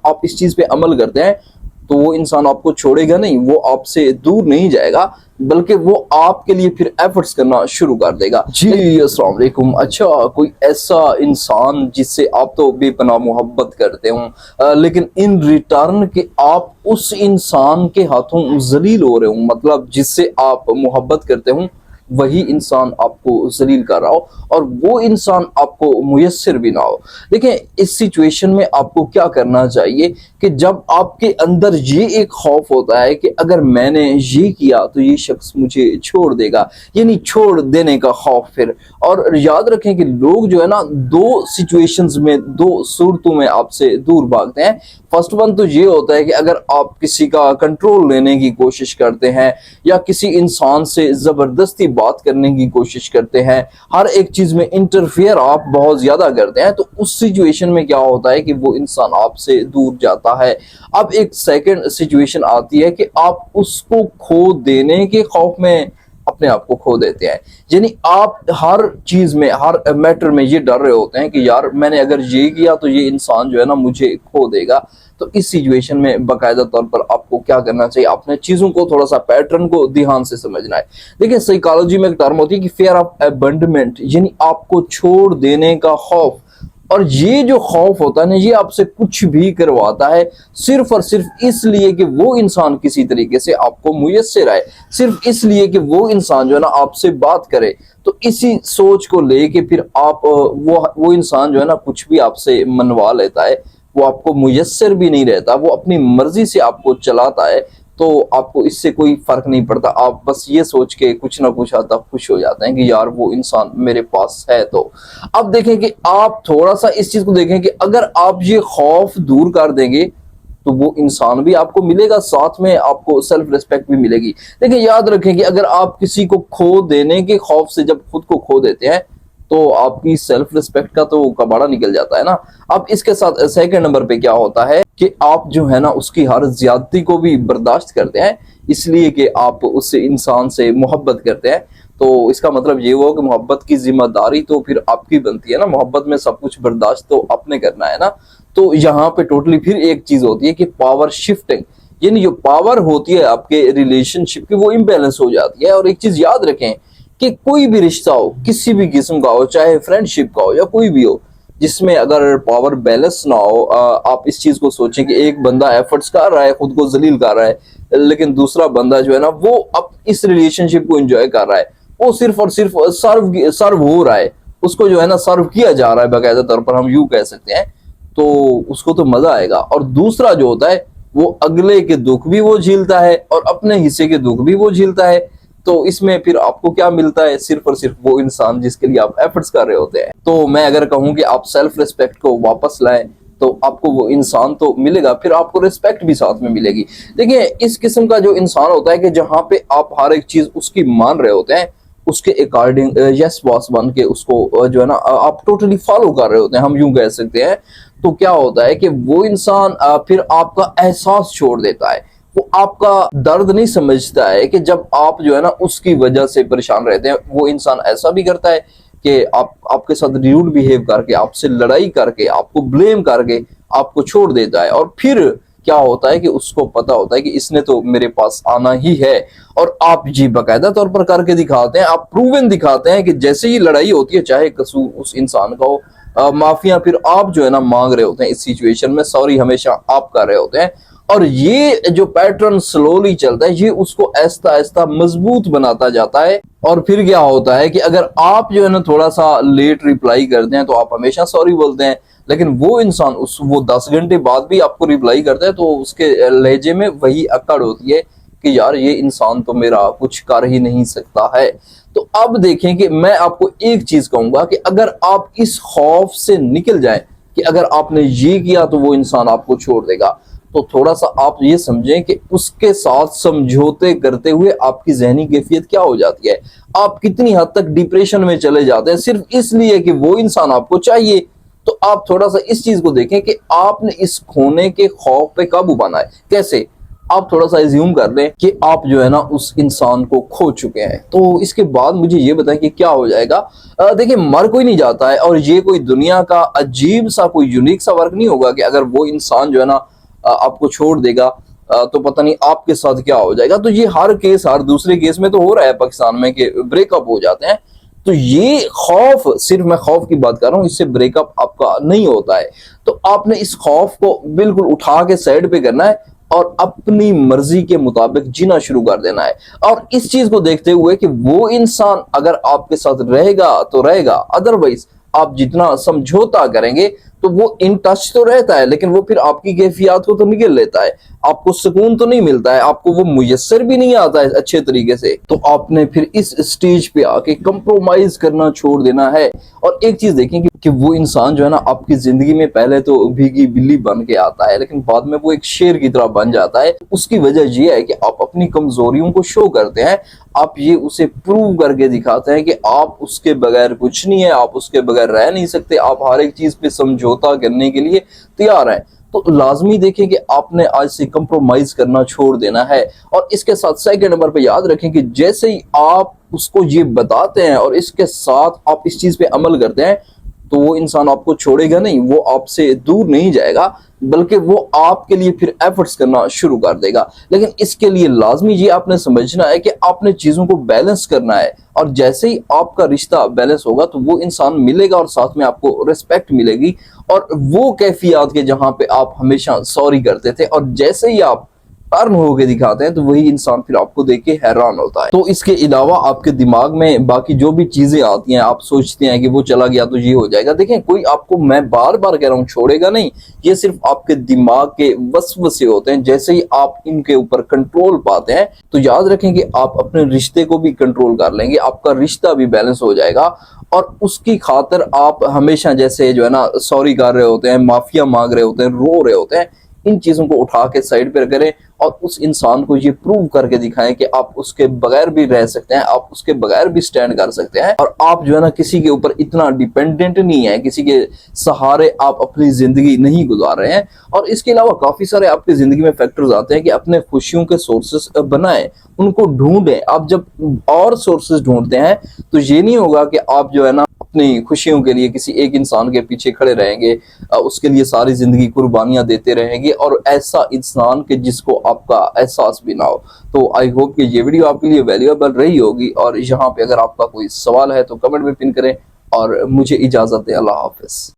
آپ اس چیز پہ عمل کرتے ہیں تو وہ انسان آپ کو چھوڑے گا نہیں، وہ آپ سے دور نہیں جائے گا، بلکہ وہ آپ کے لیے پھر ایفرٹس کرنا شروع کر دے گا۔ جی السلام علیکم۔ اچھا، کوئی ایسا انسان جس سے آپ تو بے پناہ محبت کرتے ہوں، لیکن ان ریٹرن کہ آپ اس انسان کے ہاتھوں ذلیل ہو رہے ہوں، مطلب جس سے آپ محبت کرتے ہوں وہی انسان آپ کو ذلیل کر رہا ہو اور وہ انسان آپ کو میسر بھی نہ ہو۔ دیکھیں اس سچویشن میں آپ کو کیا کرنا چاہیے کہ جب آپ کے اندر یہ ایک خوف ہوتا ہے کہ اگر میں نے یہ کیا تو یہ شخص مجھے چھوڑ دے گا، یعنی چھوڑ دینے کا خوف۔ پھر اور یاد رکھیں کہ لوگ جو ہے نا دو سچویشنز میں، دو صورتوں میں آپ سے دور بھاگتے ہیں۔ فرسٹ ون تو یہ ہوتا ہے کہ اگر آپ کسی کا کنٹرول لینے کی کوشش کرتے ہیں یا کسی انسان سے زبردستی بات کرنے کی کوشش کرتے ہیں، ہر ایک چیز میں انٹرفیئر آپ بہت زیادہ کرتے ہیں، تو اس سچویشن میں کیا ہوتا ہے کہ وہ انسان آپ سے دور جاتا ہے۔ اب ایک سیکنڈ سچویشن آتی ہے کہ آپ اس کو کھو دینے کے خوف میں اپنے آپ کو کھو دیتے ہیں، یعنی آپ ہر چیز میں، ہر میٹر میں یہ ڈر رہے ہوتے ہیں کہ یار میں نے اگر یہ کیا تو یہ انسان جو ہے نا مجھے کھو دے گا۔ تو اس سچویشن میں باقاعدہ طور پر آپ کو کیا کرنا چاہیے، اپنے چیزوں کو تھوڑا سا پیٹرن کو دھیان سے سمجھنا ہے۔ دیکھیں سائیکالوجی میں ایک ٹرم ہوتی ہے کہ فیئر آف ابنڈمنٹ، یعنی آپ کو چھوڑ دینے کا خوف۔ اور یہ جو خوف ہوتا ہے نا یہ آپ سے کچھ بھی کرواتا ہے صرف اور صرف اس لیے کہ وہ انسان کسی طریقے سے آپ کو میسر آئے، صرف اس لیے کہ وہ انسان جو ہے نا آپ سے بات کرے۔ تو اسی سوچ کو لے کے پھر آپ وہ انسان جو ہے نا کچھ بھی آپ سے منوا لیتا ہے، وہ آپ کو میسر بھی نہیں رہتا، وہ اپنی مرضی سے آپ کو چلاتا ہے، تو آپ کو اس سے کوئی فرق نہیں پڑتا۔ آپ بس یہ سوچ کے کچھ نہ کچھ حد تک خوش ہو جاتے ہیں کہ یار وہ انسان میرے پاس ہے۔ تو اب دیکھیں کہ آپ تھوڑا سا اس چیز کو دیکھیں کہ اگر آپ یہ خوف دور کر دیں گے تو وہ انسان بھی آپ کو ملے گا، ساتھ میں آپ کو سیلف ریسپیکٹ بھی ملے گی۔ دیکھیں یاد رکھیں کہ اگر آپ کسی کو کھو دینے کے خوف سے جب خود کو کھو دیتے ہیں تو آپ کی سیلف ریسپیکٹ کا تو کباڑا نکل جاتا ہے نا۔ اب اس کے ساتھ سیکنڈ نمبر پہ کیا ہوتا ہے کہ آپ جو ہے نا اس کی ہر زیادتی کو بھی برداشت کرتے ہیں، اس لیے کہ آپ اس انسان سے محبت کرتے ہیں۔ تو اس کا مطلب یہ ہوا کہ محبت کی ذمہ داری تو پھر آپ کی بنتی ہے نا، محبت میں سب کچھ برداشت تو آپ نے کرنا ہے نا۔ تو یہاں پہ ٹوٹلی پھر ایک چیز ہوتی ہے کہ پاور شفٹنگ، یعنی جو پاور ہوتی ہے آپ کے ریلیشن شپ کی وہ امبیلنس ہو جاتی ہے۔ اور ایک چیز یاد رکھیں کہ کوئی بھی رشتہ ہو، کسی بھی قسم کا ہو، چاہے فرینڈ شپ کا ہو یا کوئی بھی ہو، جس میں اگر پاور بیلنس نہ ہو، آپ اس چیز کو سوچیں کہ ایک بندہ ایفرٹس کر رہا ہے، خود کو ذلیل کر رہا ہے، لیکن دوسرا بندہ جو ہے نا وہ اب اس ریلیشن شپ کو انجوائے کر رہا ہے، وہ صرف اور صرف سرو ہو رہا ہے، اس کو جو ہے نا سرو کیا جا رہا ہے باقاعدہ طور پر، ہم یوں کہہ سکتے ہیں، تو اس کو تو مزہ آئے گا۔ اور دوسرا جو ہوتا ہے وہ اگلے کے دکھ بھی وہ جھیلتا ہے اور اپنے حصے کے دکھ بھی وہ جھیلتا ہے۔ تو اس میں پھر آپ کو کیا ملتا ہے، صرف اور صرف وہ انسان جس کے لیے آپ ایفرٹس کر رہے ہوتے ہیں۔ تو میں اگر کہوں کہ آپ سیلف ریسپیکٹ کو واپس لائیں تو آپ کو وہ انسان تو ملے گا، پھر آپ کو ریسپیکٹ بھی ساتھ میں ملے گی۔ دیکھیں اس قسم کا جو انسان ہوتا ہے کہ جہاں پہ آپ ہر ایک چیز اس کی مان رہے ہوتے ہیں، اس کے اکارڈنگ یس باس بن کے اس کو جو ہے نا آپ ٹوٹلی فالو کر رہے ہوتے ہیں، ہم یوں کہہ سکتے ہیں، تو کیا ہوتا ہے کہ وہ انسان پھر آپ کا احساس چھوڑ دیتا ہے، وہ آپ کا درد نہیں سمجھتا ہے کہ جب آپ جو ہے نا اس کی وجہ سے پریشان رہتے ہیں۔ وہ انسان ایسا بھی کرتا ہے کہ آپ کے ساتھ ریوڈ بیہیو کر کے، آپ سے لڑائی کر کے، آپ کو بلیم کر کے آپ کو چھوڑ دیتا ہے، اور پھر کیا ہوتا ہے کہ اس کو پتا ہوتا ہے کہ اس نے تو میرے پاس آنا ہی ہے، اور آپ جی باقاعدہ طور پر کر کے دکھاتے ہیں، آپ پروون دکھاتے ہیں کہ جیسے ہی لڑائی ہوتی ہے چاہے قصور اس انسان کا ہو، معافیاں پھر آپ جو ہے نا مانگ رہے ہوتے ہیں اس سچویشن میں، سوری ہمیشہ آپ کر رہے ہوتے ہیں۔ اور یہ جو پیٹرن سلولی چلتا ہے یہ اس کو آہستہ آہستہ مضبوط بناتا جاتا ہے۔ اور پھر کیا ہوتا ہے کہ اگر آپ جو ہے نا تھوڑا سا لیٹ ریپلائی کرتے ہیں تو آپ ہمیشہ سوری بولتے ہیں، لیکن وہ انسان وہ 10 گھنٹے بعد بھی آپ کو ریپلائی کرتا ہے تو اس کے لہجے میں وہی اکڑ ہوتی ہے کہ یار یہ انسان تو میرا کچھ کر ہی نہیں سکتا ہے۔ تو اب دیکھیں کہ میں آپ کو ایک چیز کہوں گا کہ اگر آپ اس خوف سے نکل جائیں کہ اگر آپ نے یہ کیا تو وہ انسان آپ کو چھوڑ دے گا، تو تھوڑا سا آپ یہ سمجھیں کہ اس کے ساتھ سمجھوتے کرتے ہوئے آپ کی ذہنی کیفیت کیا ہو جاتی ہے، آپ کتنی حد تک ڈپریشن میں چلے جاتے ہیں صرف اس لیے کہ وہ انسان آپ کو چاہیے۔ تو آپ تھوڑا سا اس چیز کو دیکھیں کہ آپ نے اس کھونے کے خوف پہ قابو پانا ہے کیسے۔ آپ تھوڑا سا ایزیوم کر لیں کہ آپ جو ہے نا اس انسان کو کھو چکے ہیں، تو اس کے بعد مجھے یہ بتائیں کہ کیا ہو جائے گا۔ دیکھیں مر کوئی نہیں جاتا ہے، اور یہ کوئی دنیا کا عجیب سا کوئی یونیک سا ورک نہیں ہوگا کہ اگر وہ انسان جو ہے نا آپ کو چھوڑ دے گا تو پتہ نہیں آپ کے ساتھ کیا ہو جائے گا۔ تو یہ ہر کیس، ہر دوسرے کیس میں تو ہو رہا ہے پاکستان میں کہ بریک اپ ہو جاتے ہیں۔ تو یہ خوف، صرف میں خوف کی بات کر رہا ہوں، اس سے بریک اپ آپ کا نہیں ہوتا ہے۔ تو آپ نے اس خوف کو بالکل اٹھا کے سائڈ پہ کرنا ہے اور اپنی مرضی کے مطابق جینا شروع کر دینا ہے، اور اس چیز کو دیکھتے ہوئے کہ وہ انسان اگر آپ کے ساتھ رہے گا تو رہے گا، ادروائز آپ جتنا سمجھوتا کریں گے تو وہ ان ٹچ تو رہتا ہے، لیکن وہ پھر آپ کی کیفیات کو تو نگل لیتا ہے، آپ کو سکون تو نہیں ملتا ہے، آپ کو وہ میسر بھی نہیں آتا ہے اچھے طریقے سے۔ تو آپ نے پھر اس سٹیج پہ آ کے کمپرومائز کرنا چھوڑ دینا ہے۔ اور ایک چیز دیکھیں کہ وہ انسان جو ہے نا آپ کی زندگی میں پہلے تو بھیگی بلی بن کے آتا ہے، لیکن بعد میں وہ ایک شیر کی طرح بن جاتا ہے۔ اس کی وجہ یہ ہے کہ آپ اپنی کمزوریوں کو شو کرتے ہیں، آپ یہ اسے پروو کر کے دکھاتے ہیں کہ آپ اس کے بغیر کچھ نہیں ہے، آپ اس کے بغیر رہ نہیں سکتے، آپ ہر ایک چیز پہ سمجھوتا کرنے کے لیے تیار ہیں۔ تو لازمی دیکھیں کہ آپ نے آج سے کمپرومائز کرنا چھوڑ دینا ہے۔ اور اس کے ساتھ سیکنڈ نمبر پہ یاد رکھیں کہ جیسے ہی آپ اس کو یہ بتاتے ہیں اور اس کے ساتھ آپ اس چیز پہ عمل کرتے ہیں تو وہ انسان آپ کو چھوڑے گا نہیں، وہ آپ سے دور نہیں جائے گا، بلکہ وہ آپ کے لیے پھر ایفرٹس کرنا شروع کر دے گا۔ لیکن اس کے لیے لازمی یہ آپ نے سمجھنا ہے کہ آپ نے چیزوں کو بیلنس کرنا ہے، اور جیسے ہی آپ کا رشتہ بیلنس ہوگا تو وہ انسان ملے گا اور ساتھ میں آپ کو ریسپیکٹ ملے گی، اور وہ کیفیات کے جہاں پہ آپ ہمیشہ سوری کرتے تھے اور جیسے ہی آپ ٹرن ہو کے دکھاتے ہیں تو وہی انسان پھر آپ کو دیکھ کے حیران ہوتا ہے۔ تو اس کے علاوہ آپ کے دماغ میں باقی جو بھی چیزیں آتی ہیں، آپ سوچتے ہیں کہ وہ چلا گیا تو یہ ہو جائے گا، دیکھیں کوئی آپ کو، میں بار بار کہہ رہا ہوں، چھوڑے گا نہیں، یہ صرف آپ کے دماغ کے وسوسے ہوتے ہیں۔ جیسے ہی آپ ان کے اوپر کنٹرول پاتے ہیں تو یاد رکھیں کہ آپ اپنے رشتے کو بھی کنٹرول کر لیں گے، آپ کا رشتہ بھی بیلنس ہو جائے گا، اور اس کی خاطر آپ ہمیشہ جیسے جو ہے نا سوری کر رہے ہوتے ہیں، معافیا مانگ رہے ہوتے ہیں، رو رہے ہوتے ہیں، ان چیزوں کو اٹھا کے سائڈ پہ کریں اور اس انسان کو یہ پروو کر کے دکھائیں کہ آپ اس کے بغیر بھی رہ سکتے ہیں، آپ اس کے بغیر بھی سٹینڈ کر سکتے ہیں، اور آپ جو ہے نا کسی کے اوپر اتنا ڈیپینڈنٹ نہیں ہے، کسی کے سہارے آپ اپنی زندگی نہیں گزار رہے ہیں۔ اور اس کے علاوہ کافی سارے آپ کی زندگی میں فیکٹرز آتے ہیں کہ اپنے خوشیوں کے سورسز بنائیں، ان کو ڈھونڈیں۔ آپ جب اور سورسز ڈھونڈتے ہیں تو یہ نہیں ہوگا کہ آپ جو ہے نا اپنی خوشیوں کے لیے کسی ایک انسان کے پیچھے کھڑے رہیں گے، اس کے لیے ساری زندگی قربانیاں دیتے رہیں گے، اور ایسا انسان کہ جس کو آپ کا احساس بھی نہ ہو۔ تو آئی ہوپ کہ یہ ویڈیو آپ کے لیے ویلیویبل رہی ہوگی، اور یہاں پہ اگر آپ کا کوئی سوال ہے تو کمنٹ میں پن کریں، اور مجھے اجازت دیں۔ اللہ حافظ۔